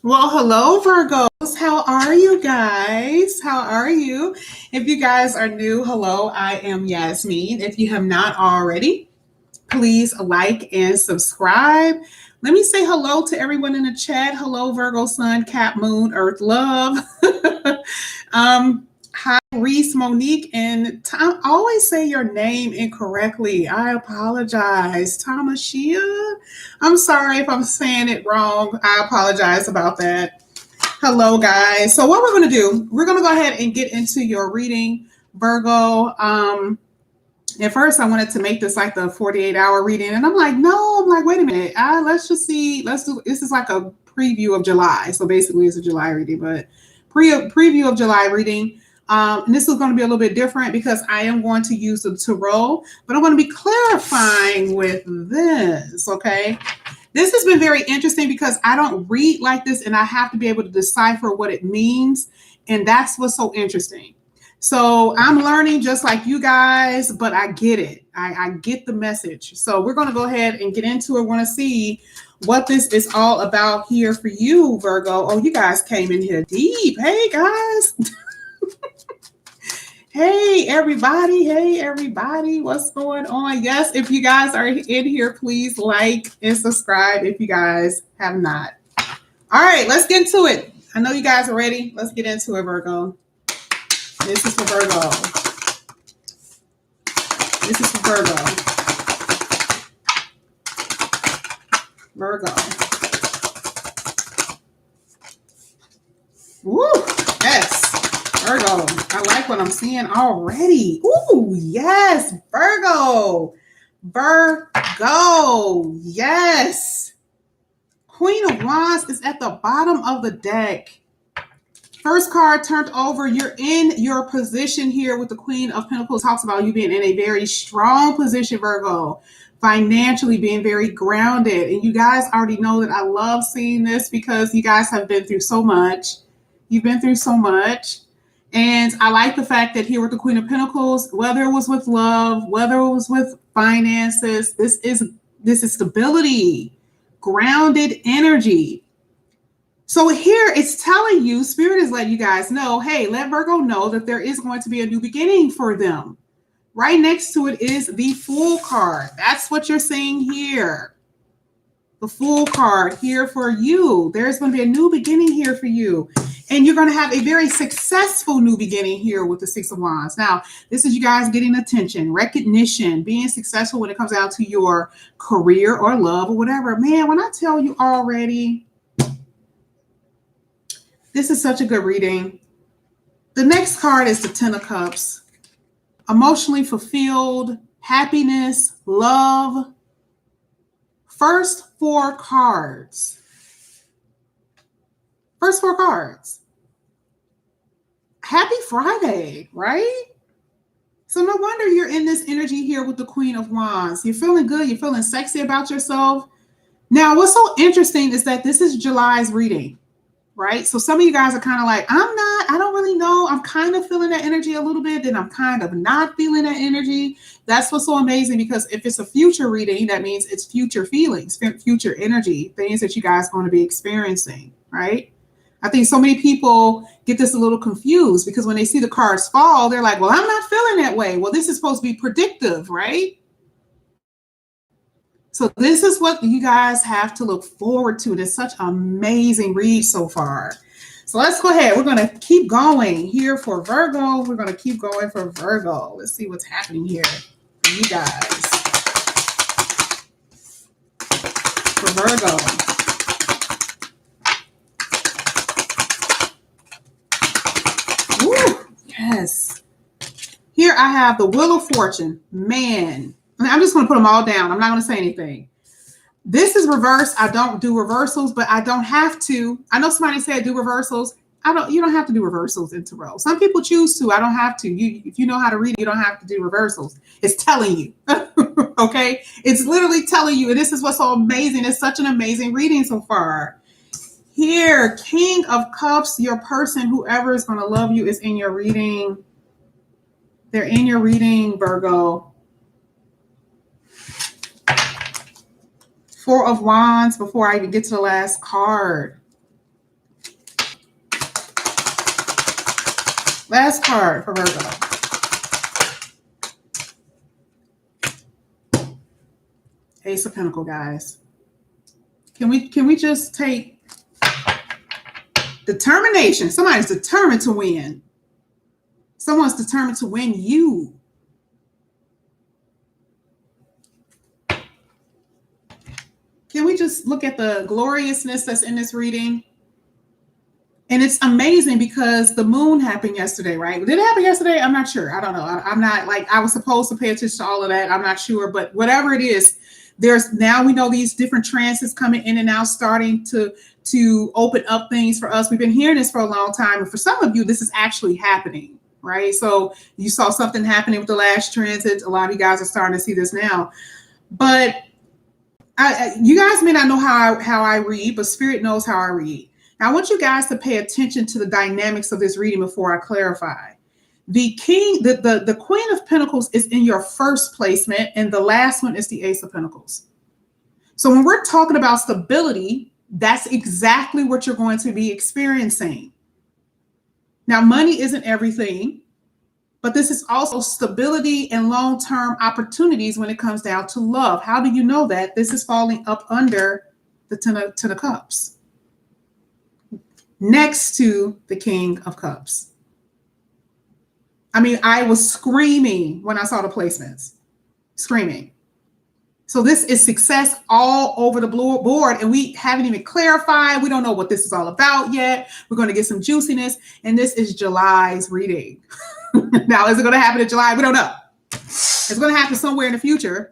Well, hello, Virgos. How are you guys? How are you? If you guys are new, hello, I am Yasmin. If you have not already, please like and subscribe. Let me say hello to everyone in the chat. Hello, Virgo, Sun, Cap, Moon, Earth, Love. Hi, Reese, Monique, and Tom. I always say your name incorrectly. I apologize. Tamashia. I'm sorry if I'm saying it wrong. I apologize about that. Hello, guys. So, what we're going to do, we're going to go ahead and get into your reading, Virgo. At first, I wanted to make this like the 48-hour reading, and I'm like, no, I'm like, wait a minute. Let's just see. Let's do this is like a preview of July. So, basically, it's a July reading, but preview of July reading. And this is going to be a little bit different because I am going to use the tarot, but I'm going to be clarifying with this. Okay. This has been very interesting because I don't read like this and I have to be able to decipher what it means. And that's what's so interesting. So I'm learning just like you guys, but I get it. I get the message. So we're going to go ahead and get into it. Want to see what this is all about here for you, Virgo. Oh, you guys came in here deep. Hey, guys. Hey everybody, what's going on? Yes, if you guys are in here, please like and subscribe if you guys have not. All right, let's get into it. I know you guys are ready. Let's get into it, Virgo. This is for Virgo. This is for Virgo. Virgo. Woo! Yes. Virgo. I like what I'm seeing already. Ooh, yes. Virgo. Virgo. Yes. Queen of Wands is at the bottom of the deck. First card turned over. You're in your position here with the Queen of Pentacles. Talks about you being in a very strong position, Virgo. Financially being very grounded. And you guys already know that I love seeing this because you guys have been through so much. You've been through so much. And I like the fact that here with the Queen of Pentacles, whether it was with love, whether it was with finances, this is stability, grounded energy. So here it's telling you, Spirit is letting you guys know, hey, let Virgo know that there is going to be a new beginning for them. Right next to it is the Fool card. That's what you're seeing here. The Fool card here for you. There's going to be a new beginning here for you. And you're going to have a very successful new beginning here with the Six of Wands. Now, this is you guys getting attention, recognition, being successful when it comes down to your career or love or whatever. Man, when I tell you already, this is such a good reading. The next card is the Ten of Cups. Emotionally fulfilled, happiness, love. First four cards. First four cards. Happy Friday, right? So no wonder you're in this energy here with the Queen of Wands. You're feeling good. You're feeling sexy about yourself. Now, what's so interesting is that this is July's reading, right? So some of you guys are kind of like, I don't really know. I'm kind of feeling that energy a little bit. Then I'm kind of not feeling that energy. That's what's so amazing because if it's a future reading, that means it's future feelings, future energy, things that you guys are going to be experiencing, right? I think so many people get this a little confused because when they see the cards fall, they're like, well, I'm not feeling that way. Well, this is supposed to be predictive, right? So this is what you guys have to look forward to. It's such an amazing read so far. So let's go ahead. We're going to keep going here for Virgo. We're going to keep going for Virgo. Let's see what's happening here for you guys. For Virgo. Woo, yes. Here I have the Wheel of Fortune. Man, I'm just going to put them all down. I'm not going to say anything. This is reverse. I don't do reversals, but I don't have to. I know somebody said do reversals. You don't have to do reversals in tarot. Some people choose to. I don't have to. If you know how to read, you don't have to do reversals. It's telling you. Okay? It's literally telling you. And this is what's so amazing. It's such an amazing reading so far. Here, King of Cups, your person, whoever is going to love you is in your reading. They're in your reading, Virgo. Four of Wands before I even get to the last card. Last card for Virgo. Ace of Pentacles, guys. Can we just take determination? Somebody's determined to win. Someone's determined to win you. Can we just look at the gloriousness that's in this reading? And it's amazing because the moon happened yesterday, right? Did it happen yesterday? I'm not sure. I don't know. I'm not like, I was supposed to pay attention to all of that. I'm not sure, but whatever it is, there's now we know these different transits coming in and out, starting to open up things for us. We've been hearing this for a long time. And for some of you, this is actually happening, right? So you saw something happening with the last transit. A lot of you guys are starting to see this now. But you guys may not know how I read, but Spirit knows how I read. Now, I want you guys to pay attention to the dynamics of this reading before I clarify. The King, the Queen of Pentacles is in your first placement, and the last one is the Ace of Pentacles. So when we're talking about stability, that's exactly what you're going to be experiencing. Now, money isn't everything, but this is also stability and long-term opportunities when it comes down to love. How do you know that? This is falling up under the Ten of Cups, next to the King of Cups. I mean, I was screaming when I saw the placements, screaming. So this is success all over the board, and we haven't even clarified. We don't know what this is all about yet. We're going to get some juiciness, and this is July's reading. Now, is it going to happen in July? We don't know. It's going to happen somewhere in the future.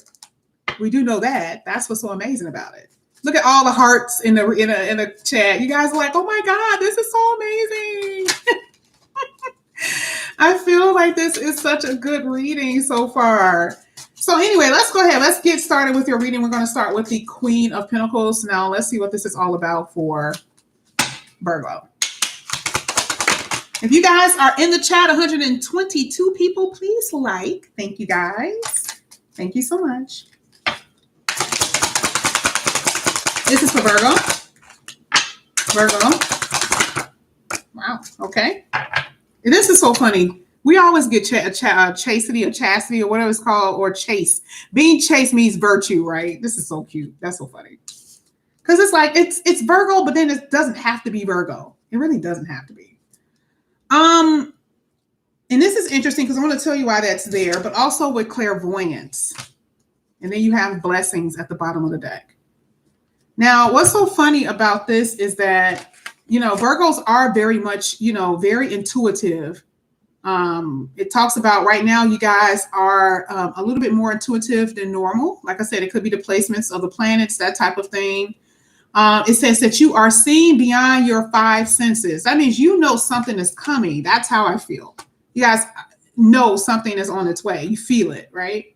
We do know that. That's what's so amazing about it. Look at all the hearts in the chat. You guys are like, oh my God, this is so amazing. I feel like this is such a good reading so far. So anyway, let's go ahead. Let's get started with your reading. We're going to start with the Queen of Pentacles. Now, let's see what this is all about for Virgo. If you guys are in the chat, 122 people, please like. Thank you, guys. Thank you so much. This is for Virgo. Virgo. Wow. Okay. This is so funny. We always get chastity or chastity or whatever it's called, or chase. Being chased means virtue, right? This is so cute. That's so funny. Because it's like, it's Virgo, but then it doesn't have to be Virgo. It really doesn't have to be. And this is interesting because I want to tell you why that's there, but also with clairvoyance. And then you have blessings at the bottom of the deck. Now, what's so funny about this is that, Virgos are very much, very intuitive. It talks about right now, you guys are a little bit more intuitive than normal. Like I said, it could be the placements of the planets, that type of thing. It says that you are seeing beyond your five senses. That means you know something is coming. That's how I feel. You guys know something is on its way. You feel it, right?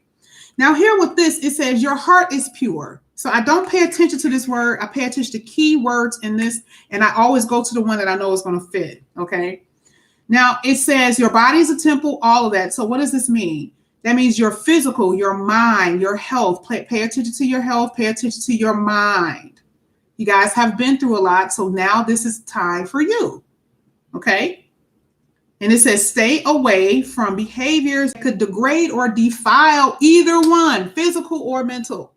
Now here with this, it says your heart is pure. So I don't pay attention to this word. I pay attention to key words in this, and I always go to the one that I know is going to fit, okay? Now it says your body is a temple, all of that. So what does this mean? That means your physical, your mind, your health. Pay attention to your health. Pay attention to your mind. You guys have been through a lot, so now this is time for you, okay? And it says stay away from behaviors that could degrade or defile either one, physical or mental,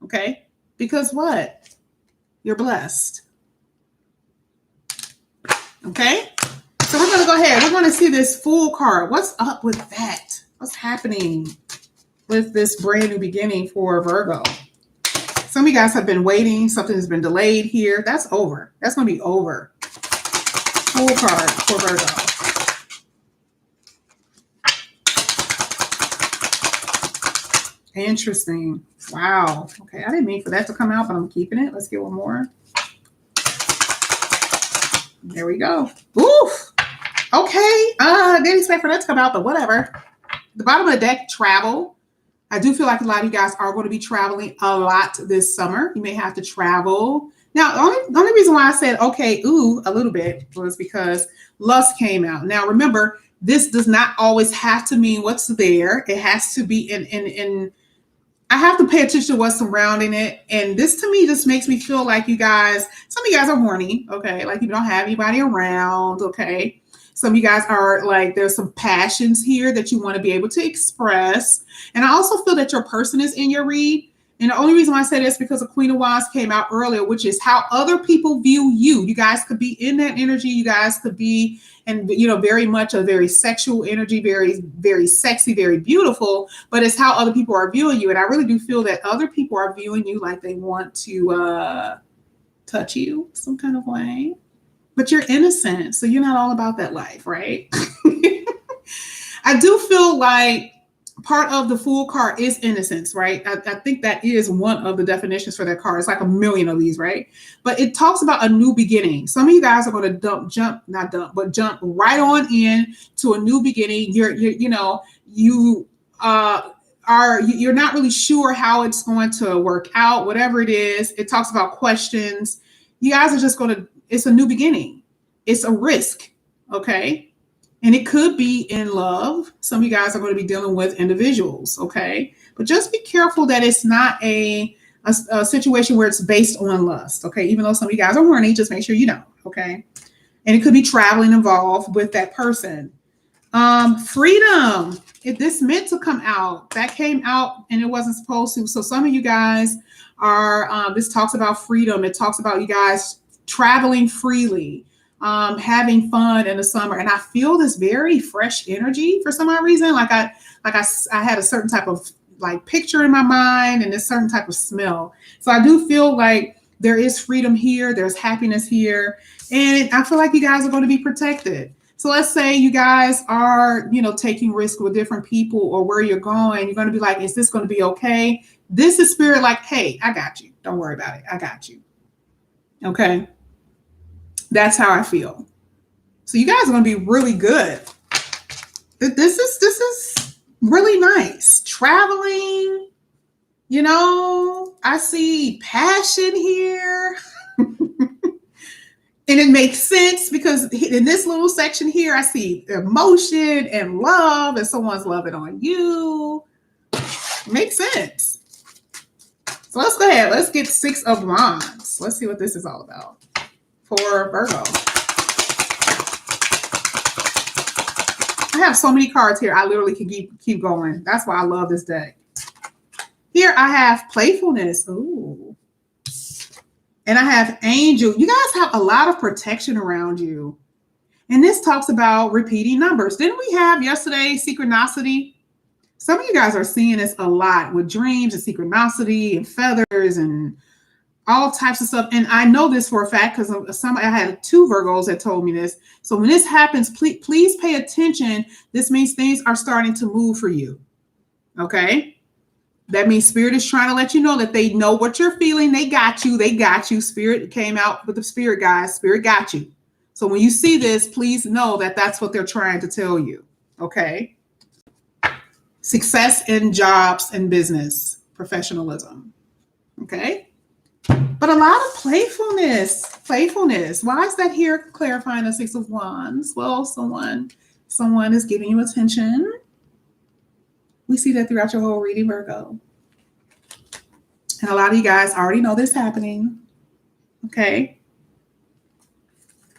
okay? Because what? You're blessed, okay? So we're going to go ahead. We're going to see this Fool card. What's up with that? What's happening with this brand new beginning for Virgo? Some of you guys have been waiting. Something has been delayed here. That's over. That's going to be over. Fool card for Virgo. Interesting. Wow. Okay. I didn't mean for that to come out, but I'm keeping it. Let's get one more. There we go. Oof. Okay. Didn't expect for that to come out, but whatever. The bottom of the deck, travel. I do feel like a lot of you guys are going to be traveling a lot this summer. You may have to travel. Now, the only reason why I said, okay, a little bit was because lust came out. Now, remember, this does not always have to mean what's there. It has to be in I have to pay attention to what's surrounding it. And this to me just makes me feel like you guys, some of you guys are horny, okay? Like you don't have anybody around, okay? Some of you guys are like, there's some passions here that you want to be able to express. And I also feel that your person is in your read. And the only reason why I say this is because the Queen of Wands came out earlier, which is how other people view you. You guys could be in that energy. You guys could be, and very much a very sexual energy, very, very sexy, very beautiful, but it's how other people are viewing you. And I really do feel that other people are viewing you like they want to touch you some kind of way. But you're innocent, so you're not all about that life, right? I do feel like part of the Fool card is innocence, right? I think that is one of the definitions for that card. It's like a million of these, right? But it talks about a new beginning. Some of you guys are going to jump right on in to a new beginning. You're not really sure how it's going to work out, whatever it is. It talks about questions. You guys are just it's a new beginning. It's a risk, okay? And it could be in love. Some of you guys are going to be dealing with individuals, okay? But just be careful that it's not a situation where it's based on lust, okay? Even though some of you guys are horny, just make sure you know, okay? And it could be traveling involved with that person. Freedom. If this meant to come out, that came out and it wasn't supposed to. So some of you guys are, this talks about freedom. It talks about you guys traveling freely, having fun in the summer. And I feel this very fresh energy for some odd reason. I had a certain type of like picture in my mind and a certain type of smell. So I do feel like there is freedom here. There's happiness here. And I feel like you guys are going to be protected. So let's say you guys are, taking risks with different people or where you're going. You're going to be like, is this going to be okay? This is spirit like, hey, I got you. Don't worry about it. I got you. Okay. That's how I feel. So you guys are going to be really good. This is really nice. Traveling, I see passion here. And it makes sense because in this little section here, I see emotion and love and someone's loving on you. Makes sense. So let's go ahead. Let's get 6 of Wands. Let's see what this is all about for Virgo. I have so many cards here. I literally can keep going. That's why I love this deck. Here I have playfulness. Ooh. And I have angel. You guys have a lot of protection around you. And this talks about repeating numbers. Didn't we have yesterday synchronicity? Some of you guys are seeing this a lot with dreams and synchronicity and feathers and all types of stuff. And I know this for a fact because I had 2 Virgos that told me this. So when this happens, please pay attention. This means things are starting to move for you. Okay? That means spirit is trying to let you know that they know what you're feeling. They got you. They got you. Spirit came out with the spirit, guys. Spirit got you. So when you see this, please know that that's what they're trying to tell you. Okay? Success in jobs and business, professionalism. Okay? But a lot of playfulness. Why is that here clarifying the 6 of Wands? Well, someone is giving you attention. We see that throughout your whole reading, Virgo. And a lot of you guys already know this happening. Okay?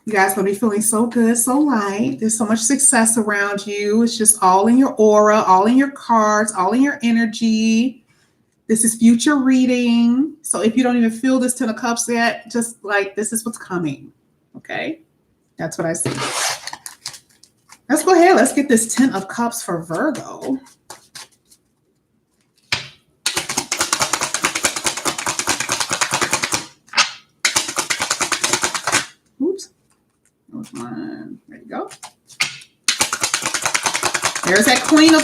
You guys are going to be feeling so good, so light. There's so much success around you. It's just all in your aura, all in your cards, all in your energy. This is future reading. So if you don't even feel this 10 of Cups yet, just like this is what's coming. Okay? That's what I see. Let's go ahead. Let's get this 10 of Cups for Virgo. Oops. One. There you go. There's that Queen of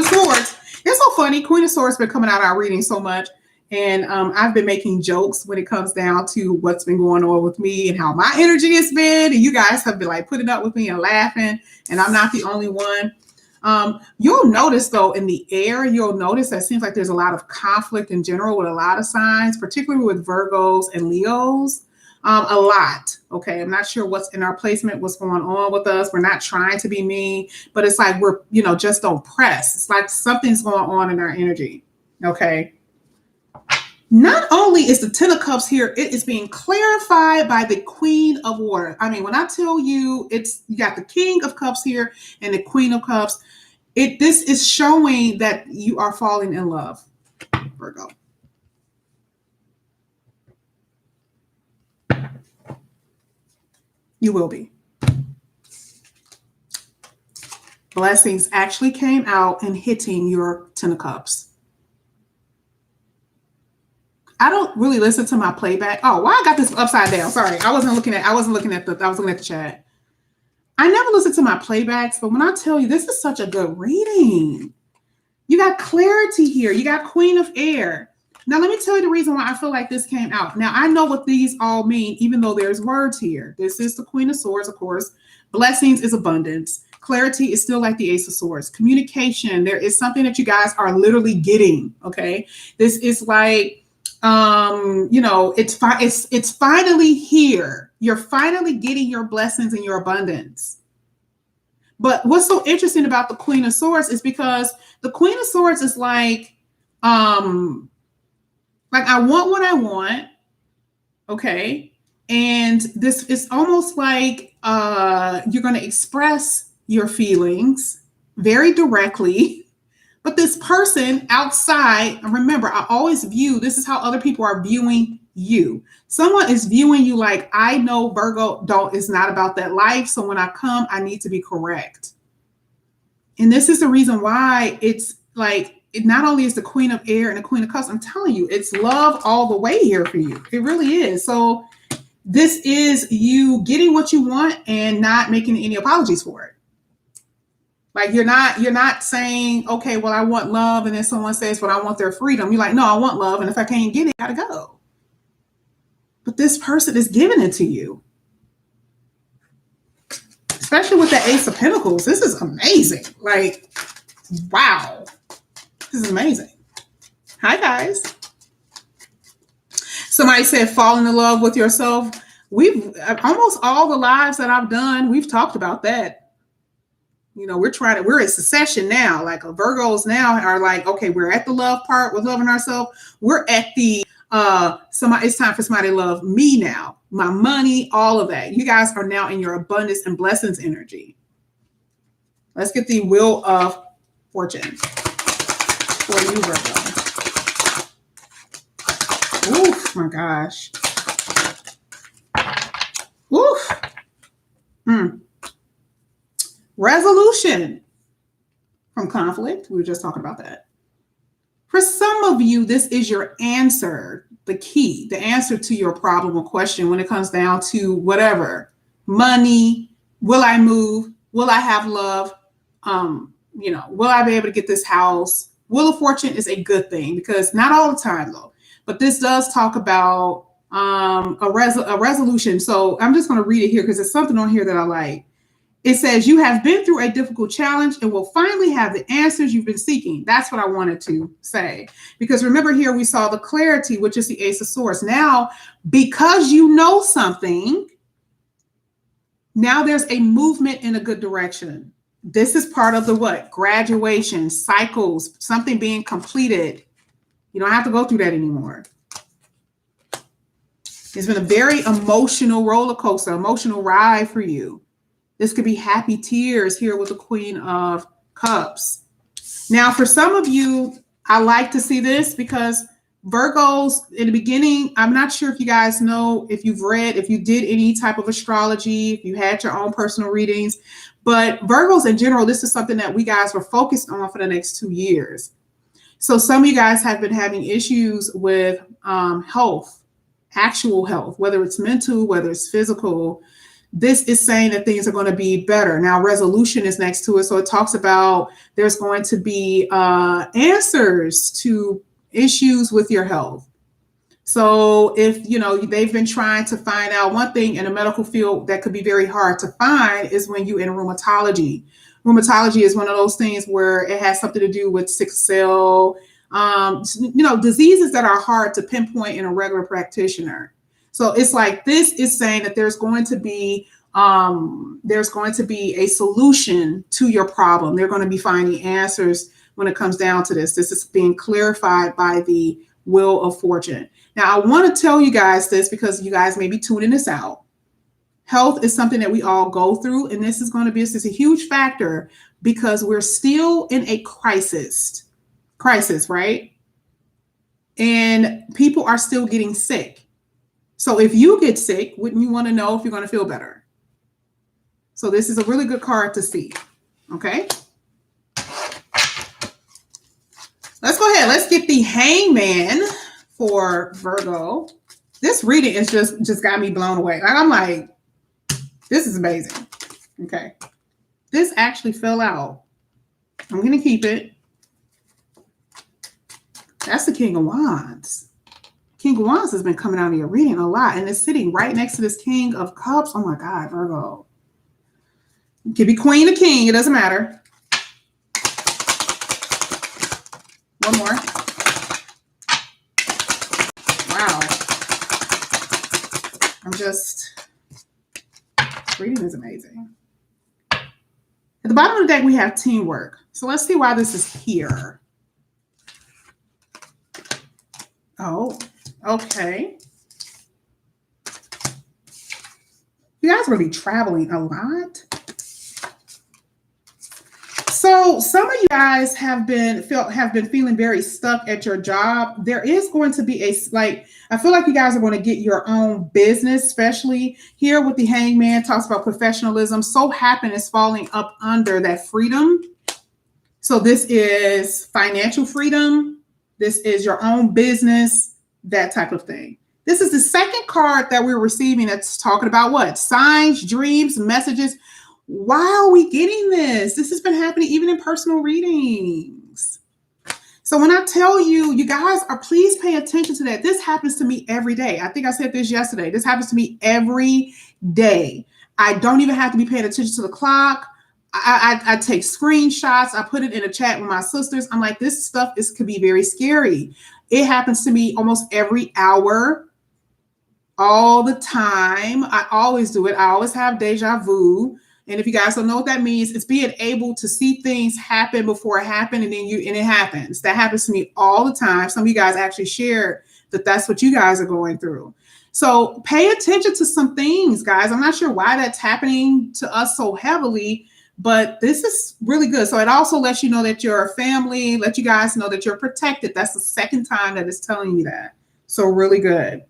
Swords. It's so funny. Queen of Swords been coming out of our reading so much. And I've been making jokes when it comes down to what's been going on with me and how my energy has been. And you guys have been like putting up with me and laughing. And I'm not the only one. You'll notice though in the air, you'll notice that it seems like there's a lot of conflict in general with a lot of signs, particularly with Virgos and Leos. A lot. Okay. I'm not sure what's in our placement, what's going on with us. We're not trying to be mean, but it's like we're, just don't press. It's like something's going on in our energy. Okay. Not only is the Ten of Cups here, it is being clarified by the Queen of Water. I mean, when I tell you, it's you got the King of Cups here and the Queen of Cups. This is showing that you are falling in love, Virgo. You will be. Blessings actually came out and hitting your Ten of Cups. I don't really listen to my playback. Oh, why I got this upside down? Sorry, I wasn't looking at the chat. I never listen to my playbacks, but when I tell you this is such a good reading, you got clarity here. You got Queen of Air. Now, let me tell you the reason why I feel like this came out. Now, I know what these all mean, even though there's words here. This is the Queen of Swords, of course. Blessings is abundance. Clarity is still like the Ace of Swords. Communication, there is something that you guys are literally getting, okay? This is like, it's finally here. You're finally getting your blessings and your abundance. But what's so interesting about the Queen of Swords is because the Queen of Swords is like I want what I want, okay? And this is almost like you're going to express your feelings very directly. But this person outside, remember, I always view, this is how other people are viewing you. Someone is viewing you like, I know Virgo it's not about that life. So when I come, I need to be correct. And this is the reason why it's like, it not only is the Queen of Air and the Queen of Cups, I'm telling you, it's love all the way here for you. It really is. So this is you getting what you want and not making any apologies for it. Like you're not saying, okay, well, I want love. And then someone says, well, I want their freedom. You're like, no, I want love. And if I can't get it, I gotta go. But this person is giving it to you. Especially with the Ace of Pentacles. This is amazing. Like, wow. This is amazing. Hi, guys. Somebody said falling in love with yourself. We've almost all the lives that I've done, we've talked about that. You know, we're in succession now. Like Virgos now are like, okay, we're at the love part with loving ourselves. We're at the it's time for somebody to love me now. My money, all of that. You guys are now in your abundance and blessings energy. Let's get the Wheel of Fortune for you, Virgo. Oof, my gosh. Oof. Resolution from conflict. We were just talking about that. For some of you, this is your answer, the key, the answer to your problem or question when it comes down to whatever. Money, will I move? Will I have love? Will I be able to get this house? Wheel of Fortune is a good thing because not all the time though, but this does talk about a resolution. So I'm just going to read it here because there's something on here that I like. It says, you have been through a difficult challenge and will finally have the answers you've been seeking. That's what I wanted to say. Because remember here, we saw the clarity, which is the Ace of Swords. Now, because you know something, now there's a movement in a good direction. This is part of the what? Graduation, cycles, something being completed. You don't have to go through that anymore. It's been a very emotional roller coaster, emotional ride for you. This could be happy tears here with the Queen of Cups. Now, for some of you, I like to see this because Virgos in the beginning, I'm not sure if you guys know, if you did any type of astrology, if you had your own personal readings, but Virgos in general, this is something that we guys were focused on for the next 2 years. So some of you guys have been having issues with health, actual health, whether it's mental, whether it's physical. This is saying that things are going to be better. Now, resolution is next to it. So it talks about there's going to be answers to issues with your health. So if, they've been trying to find out one thing in the medical field that could be very hard to find is when you're in rheumatology. Rheumatology is one of those things where it has something to do with sickle cell, diseases that are hard to pinpoint in a regular practitioner. So it's like this is saying that there's going to be a solution to your problem. They're going to be finding answers when it comes down to this. This is being clarified by the Wheel of Fortune. Now, I want to tell you guys this because you guys may be tuning this out. Health is something that we all go through, and this is going to be a huge factor because we're still in a crisis, right? And people are still getting sick. So if you get sick, wouldn't you want to know if you're going to feel better? So this is a really good card to see. Okay. Let's go ahead. Let's get the Hangman for Virgo. This reading is just got me blown away. I'm like, this is amazing. Okay. This actually fell out. I'm going to keep it. That's the King of Wands. King of Wands has been coming out of your reading a lot, and it's sitting right next to this King of Cups. Oh my God, Virgo. It could be Queen or King. It doesn't matter. One more. Wow. This reading is amazing. At the bottom of the deck, we have teamwork. So let's see why this is here. Oh, okay. You guys will be traveling a lot. So some of you guys have been feeling very stuck at your job. There is going to be I feel like you guys are going to get your own business, especially here with the Hangman, talks about professionalism. So happen is falling up under that freedom. So this is financial freedom. This is your own business, that type of thing. This is the second card that we're receiving that's talking about what? Signs, dreams, messages. Why are we getting this? This has been happening even in personal readings. So when I tell you, you guys please pay attention to that. This happens to me every day. I think I said this yesterday. This happens to me every day. I don't even have to be paying attention to the clock. I take screenshots. I put it in a chat with my sisters. I'm like, this stuff could be very scary. It happens to me almost every hour, all the time. I always do it. I always have deja vu. And if you guys don't know what that means, it's being able to see things happen before it happened, and it happens. That happens to me all the time. Some of you guys actually shared that that's what you guys are going through. So pay attention to some things, guys. I'm not sure why that's happening to us so heavily, but this is really good. So it also lets you know that you're a family, let you guys know that you're protected. That's the second time that it's telling you that. So really good.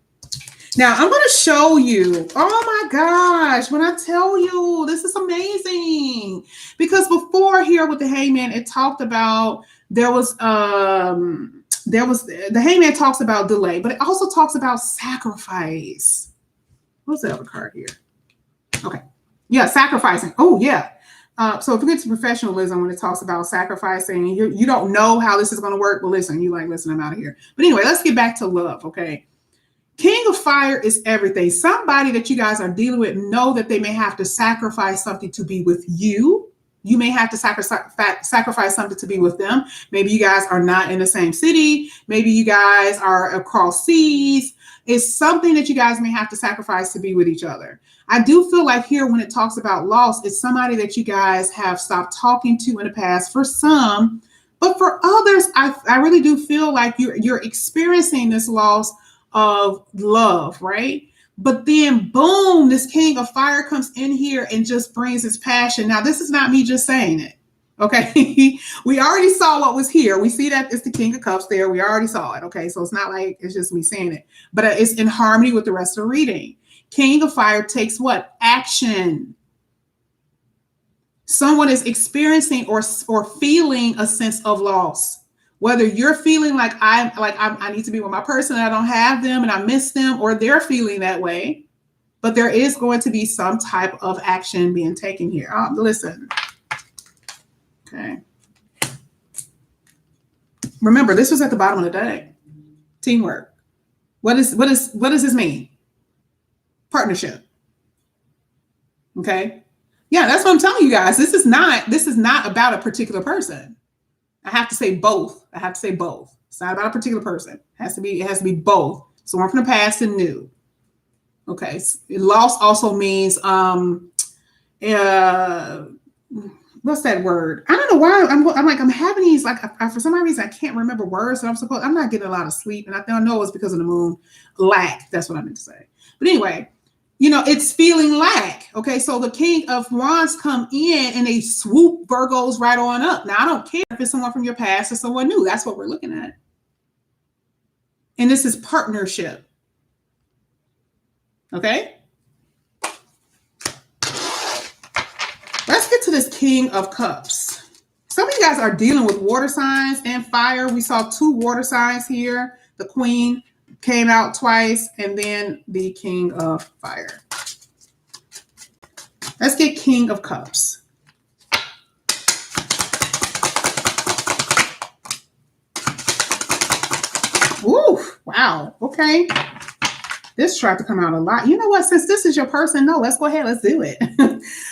Now, I'm going to show you. Oh, my gosh. When I tell you, this is amazing. Because before here with the Hangman, it talked about the Hangman talks about delay, but it also talks about sacrifice. What's the other card here? Okay. Yeah, sacrificing. Oh, yeah. So if we get to professionalism, when it talks about sacrificing, you don't know how this is going to work. Well, listen, I'm out of here. But anyway, let's get back to love, okay? King of Fire is everything. Somebody that you guys are dealing with know that they may have to sacrifice something to be with you. You may have to sacrifice something to be with them. Maybe you guys are not in the same city. Maybe you guys are across seas. It's something that you guys may have to sacrifice to be with each other. I do feel like here when it talks about loss, it's somebody that you guys have stopped talking to in the past for some. But for others, I really do feel like you're experiencing this loss of love, right? But then boom, this King of Fire comes in here and just brings his passion. Now, this is not me just saying it. Okay. We already saw what was here. We see that it's the King of Cups there. We already saw it. Okay. So it's not like it's just me saying it, but it's in harmony with the rest of the reading. King of Fire takes what? Action. Someone is experiencing or feeling a sense of loss. Whether you're feeling like I need to be with my person and I don't have them and I miss them, or they're feeling that way, but there is going to be some type of action being taken here. Listen. Okay. Remember, this was at the bottom of the deck. Teamwork. What does this mean? Partnership. Okay. Yeah, that's what I'm telling you guys. This is not about a particular person. I have to say both. It's not about a particular person. It has to be both. So one from the past and new. Okay. Loss also means what's that word? I don't know why I'm like, I'm having these, like, for some reason, I can't remember words that I'm not getting a lot of sleep. And I know it's because of the moon. Lack. That's what I meant to say. But anyway, it's feeling lack. Okay. So the King of Wands come in and they swoop Virgos right on up. Now, I don't care if it's someone from your past or someone new. That's what we're looking at. And this is partnership. Okay. Let's get to this King of Cups. Some of you guys are dealing with water signs and fire. We saw 2 water signs here. The Queen came out twice, and then the King of Fire. Let's get King of Cups. Ooh, wow. Okay. This tried to come out a lot. You know what? Since this is your person, no, let's go ahead. Let's do it.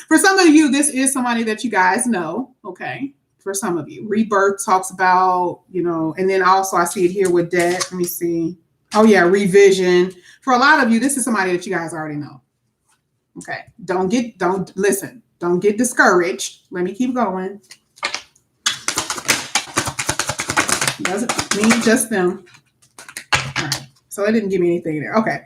For some of you, this is somebody that you guys know. Okay. For some of you, rebirth talks about, and then also I see it here with debt. Let me see. Oh yeah. Revision. For a lot of you, this is somebody that you guys already know. Okay. Don't get discouraged. Let me keep going. Doesn't mean just them. All right. So it didn't give me anything there. Okay.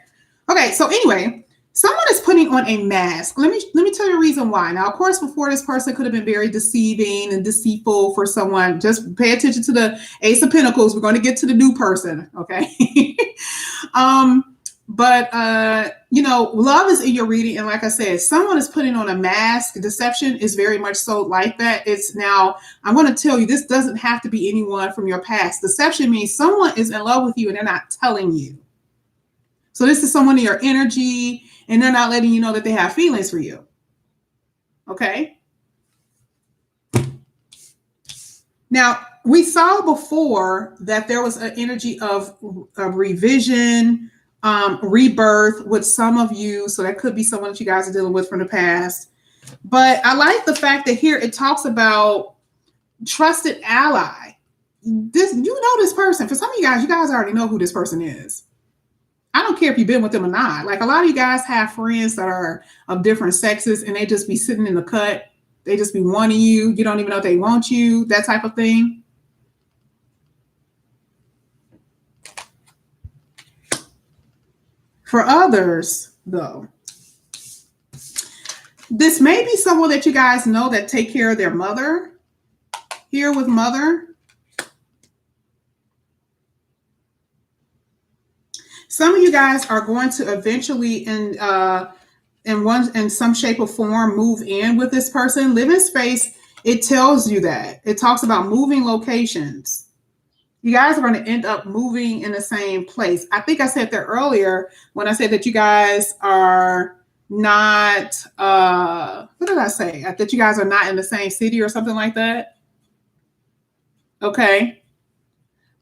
Okay, so anyway, someone is putting on a mask. Let me tell you a reason why. Now, of course, before, this person could have been very deceiving and deceitful for someone. Just pay attention to the Ace of Pentacles. We're going to get to the new person, okay? But love is in your reading, and like I said, someone is putting on a mask. Deception is very much so like that. I'm going to tell you, this doesn't have to be anyone from your past. Deception means someone is in love with you and they're not telling you. So this is someone in your energy, and they're not letting you know that they have feelings for you. Okay. Now, we saw before that there was an energy of revision, rebirth with some of you. So that could be someone that you guys are dealing with from the past. But I like the fact that here it talks about trusted ally. This person. For some of you guys already know who this person is. I don't care if you've been with them or not. Like, a lot of you guys have friends that are of different sexes and they just be sitting in the cut. They just be wanting you. You don't even know if they want you, that type of thing. For others, though, this may be someone that you guys know that take care of their mother. Here with mother. Some of you guys are going to eventually, in some shape or form, move in with this person. Live in space. It tells you that. It talks about moving locations. You guys are going to end up moving in the same place. I think I said that earlier when I said that you guys are not, what did I say? That you guys are not in the same city or something like that. Okay.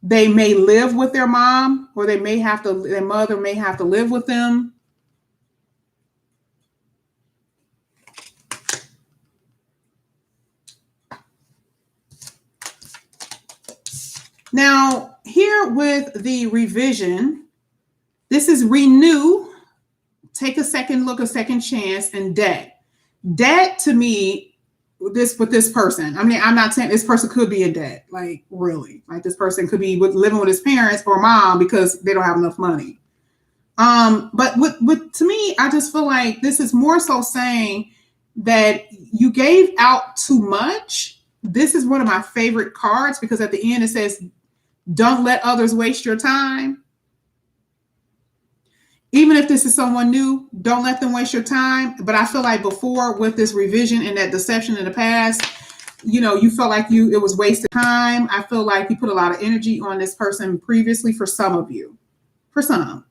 They may live with their mom, or their mother may have to live with them. Now, here with the revision, this is renew, take a second look, a second chance, and debt. Debt to me, with this person, I mean, I'm not saying this person could be in debt, like really, like this person could be living with his parents or mom because they don't have enough money. But to me, I just feel like this is more so saying that you gave out too much. This is one of my favorite cards because at the end it says, don't let others waste your time. Even if this is someone new, don't let them waste your time. But I feel like before, with this revision and that deception in the past, you felt like it was wasted time. I feel like you put a lot of energy on this person previously, for some of you, for some.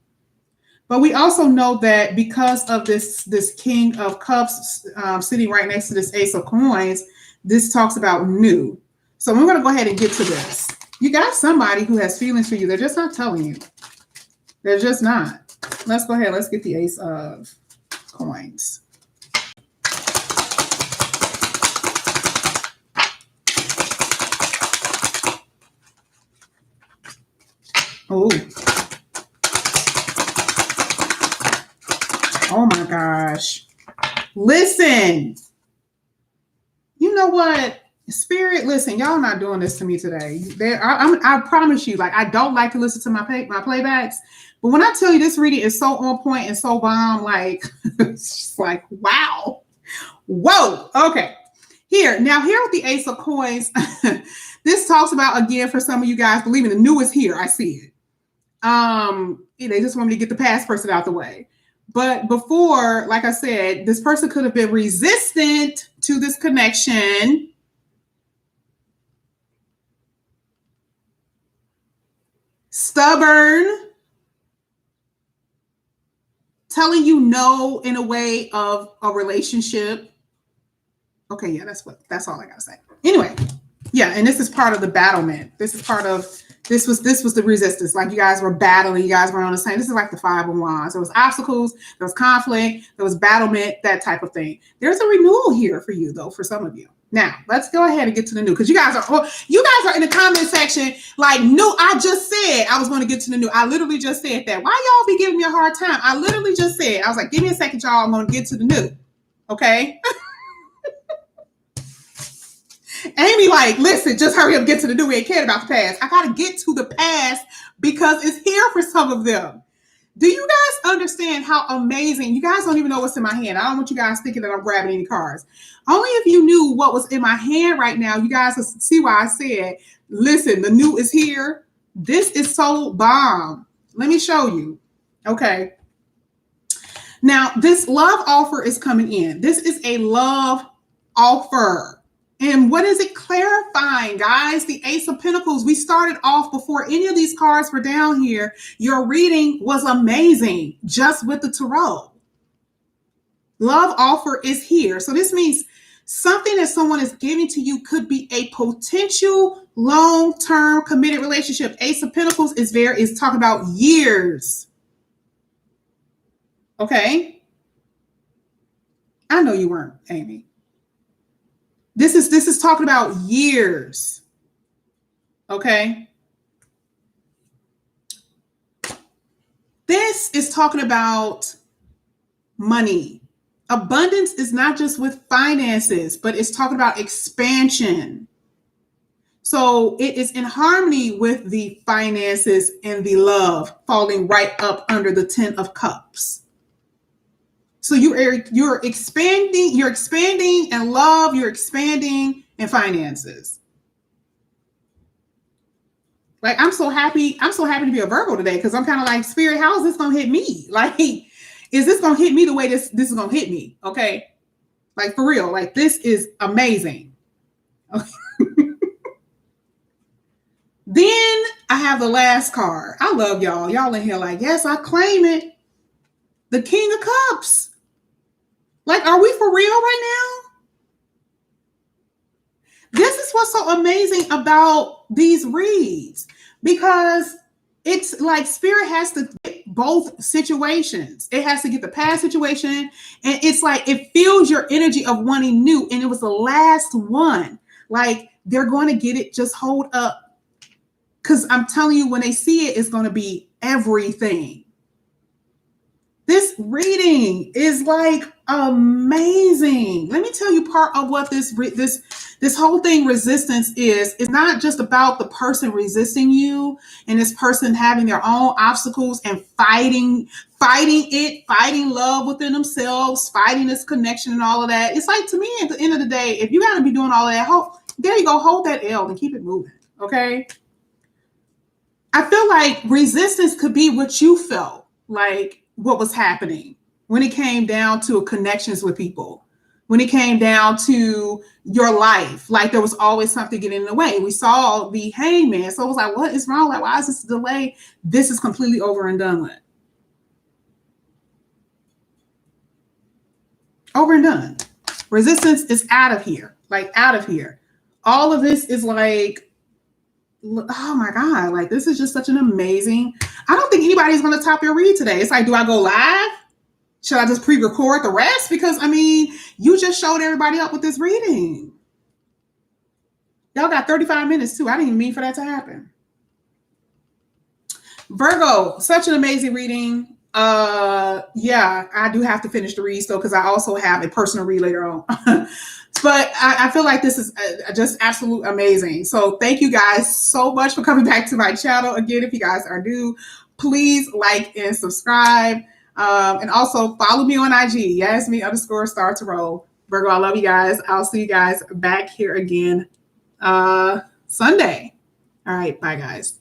But we also know that because of this King of Cups sitting right next to this Ace of Coins, this talks about new. So we're going to go ahead and get to this. You got somebody who has feelings for you. They're just not telling you. They're just not. Let's go ahead. Let's get the Ace of Coins. Oh. Oh my gosh. Listen. know what? Spirit, listen, y'all not doing this to me today. I promise you, like, I don't like to listen to my playbacks, but when I tell you this reading is so on point and so bomb, like, it's just like, wow. Whoa. Okay. Here with the Ace of Coins, this talks about, again, for some of you guys, believing the new is here. I see it. They just want me to get the past person out the way. But before, like I said, this person could have been resistant to this connection. Stubborn, telling you no in a way of a relationship. Okay, yeah, that's all I gotta say. Anyway, yeah, and this is part of the battlement. This was the resistance. Like, you guys were battling, you guys were on the same. This is like the Five of Wands. There was obstacles, there was conflict, there was battlement, that type of thing. There's a renewal here for you, though, for some of you. Now, let's go ahead and get to the new, because you guys are in the comment section like, no, I just said I was going to get to the new. I literally just said that. Why y'all be giving me a hard time? I literally just said, I was like, give me a second, y'all. I'm going to get to the new. Okay? Amy, like, listen, just hurry up, get to the new. We ain't caring about the past. I got to get to the past because it's here for some of them. Do you guys understand how amazing? You guys don't even know what's in my hand. I don't want you guys thinking that I'm grabbing any cards. Only if you knew what was in my hand right now, you guys will see why I said, listen, the new is here. This is so bomb. Let me show you. Okay. Now, this love offer is coming in. This is a love offer. And what is it clarifying, guys? The Ace of Pentacles. We started off before any of these cards were down here. Your reading was amazing just with the tarot. Love offer is here. So this means something that someone is giving to you could be a potential long-term committed relationship. Ace of Pentacles is talking about years. Okay? I know you weren't, Amy. This is talking about years. Okay? This is talking about money. Abundance is not just with finances, but it's talking about expansion. So it is in harmony with the finances and the love falling right up under the 10 of Cups. So you're expanding in love, you're expanding in finances. Like, I'm so happy to be a Virgo today, because I'm kind of like, Spirit, how is this gonna hit me? Like, is this gonna hit me the way this is gonna hit me? Okay. Like, for real, like, this is amazing. Okay. Then I have the last card. I love y'all. Y'all in here like, yes, I claim it. The King of Cups. Like, are we for real right now? This is what's so amazing about these reads, because it's like Spirit has to get both situations. It has to get the past situation, and it's like it feels your energy of wanting new, and it was the last one. Like, they're going to get it. Just hold up, because I'm telling you, when they see it, it's going to be everything. This reading is like amazing. Let me tell you part of what this whole thing, resistance, is. It's not just about the person resisting you and this person having their own obstacles and fighting love within themselves, fighting this connection and all of that. It's like, to me, at the end of the day, if you got to be doing all of that, there you go, hold that L and keep it moving. Okay. I feel like resistance could be what you felt like, what was happening when it came down to connections with people, when it came down to your life. Like, there was always something getting in the way. We saw the Hangman. So it was like, what is wrong? Like, why is this a delay? This is completely over and done with. Over and done. Resistance is out of here. Like, out of here. All of this is like, oh my God, like, this is just such an amazing. I don't think anybody's going to top your read today. It's like, do I go live? Should I just pre-record the rest? Because, I mean, you just showed everybody up with this reading. Y'all got 35 minutes too. I didn't even mean for that to happen. Virgo, such an amazing reading. Yeah, I do have to finish the read, though, because I also have a personal read later on. But I feel like this is just absolute amazing. So thank you guys so much for coming back to my channel. Again, if you guys are new, please like and subscribe. And also follow me on IG, Yasmin_Star Virgo, I love you guys. I'll see you guys back here again Sunday. All right, bye guys.